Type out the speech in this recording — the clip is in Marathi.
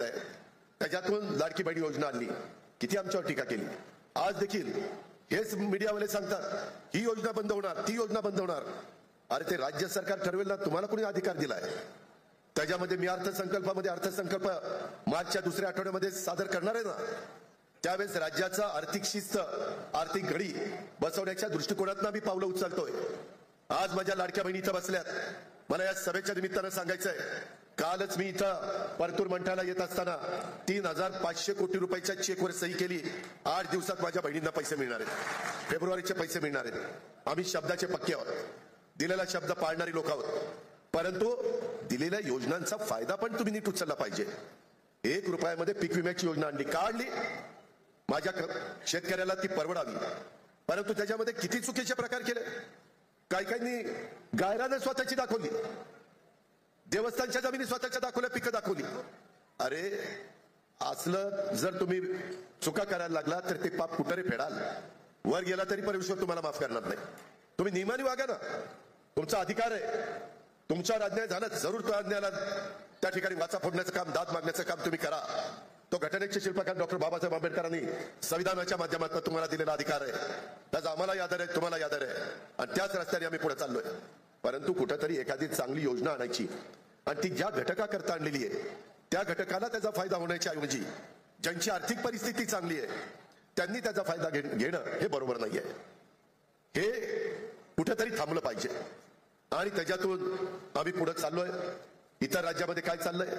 त्याच्यातून लाडकी बहीण योजना आणली, किती आमच्यावर टीका केली. आज देखील हेच मीडियावाले सांगतात ही योजना बंद होणार, ती योजना बंद होणार. अरे ते राज्य सरकार ठरवेल ना, तुम्हाला कोणी अधिकार दिलाय? त्याच्यामध्ये मी अर्थसंकल्प मार्चच्या दुसऱ्या आठवड्यामध्ये सादर करणार आहे ना. त्यावेळेस राज्याचा आर्थिक शिस्त, आर्थिक घडी बसवण्याच्या दृष्टिकोनातून आम्ही पावलं उचलतोय. आज माझ्या लाडक्या बहिणी इथं बसल्यात. मला या सभेच्या निमित्तानं सांगायचंय, कालच मी इथं परतूर मंठाला येत असताना 3,500 कोटी रुपयाच्या चेकवर सही केली. 8 दिवसात माझ्या बहिणींना पैसे मिळणार आहेत, फेब्रुवारीचे पैसे मिळणार आहेत. आम्ही शब्दाचे पक्के आहोत, दिलेला शब्द पाळणारी लोक आहोत. परंतु दिलेल्या योजनांचा फायदा पण तुम्ही नीट उचलला पाहिजे. 1 रुपयामध्ये पीक विम्याची योजना काढली, माझ्या शेतकऱ्याला ती परवडावी. परंतु त्याच्यामध्ये किती चुकीचे प्रकार केले. काही गायराने स्वतःची दाखवली, देवस्थानच्या जमिनी स्वतःच्या दाखवल्या, पिकं दाखवली. अरे असलं जर तुम्ही चुका करायला लागला तर ते पाप कुठे फेडाल. वर गेला तरी परमेश्वर तुम्हाला माफ करणार नाही. तुम्ही नियमाने वागा ना, तुमचा अधिकार आहे. तुमच्यावर अन्याय झाला, जरूर तो अन्यायाला त्या ठिकाणी वाचा फोडण्याचं काम, दाद मागण्याचं काम तुम्ही करा. तो घटनेचे शिल्पकार डॉक्टर बाबासाहेब आंबेडकरांनी संविधानाच्या माध्यमातून तुम्हाला दिलेला अधिकार आहे. त्याचा आम्हाला आदर आहे, तुम्हाला आदर आहे, आणि त्याच रस्त्याने आम्ही पुढे चाललोय. परंतु कुठेतरी एखादी चांगली योजना आणायची आणि ती ज्या घटकाकरता आणलेली आहे त्या घटकाला त्याचा फायदा होण्याच्या ऐवजी ज्यांची आर्थिक परिस्थिती चांगली आहे त्यांनी त्याचा फायदा घेणं हे बरोबर नाहीये. हे कुठेतरी थांबलं पाहिजे. आणि त्याच्यातून आम्ही पुढे चाललोय. इतर राज्यामध्ये काय चाललंय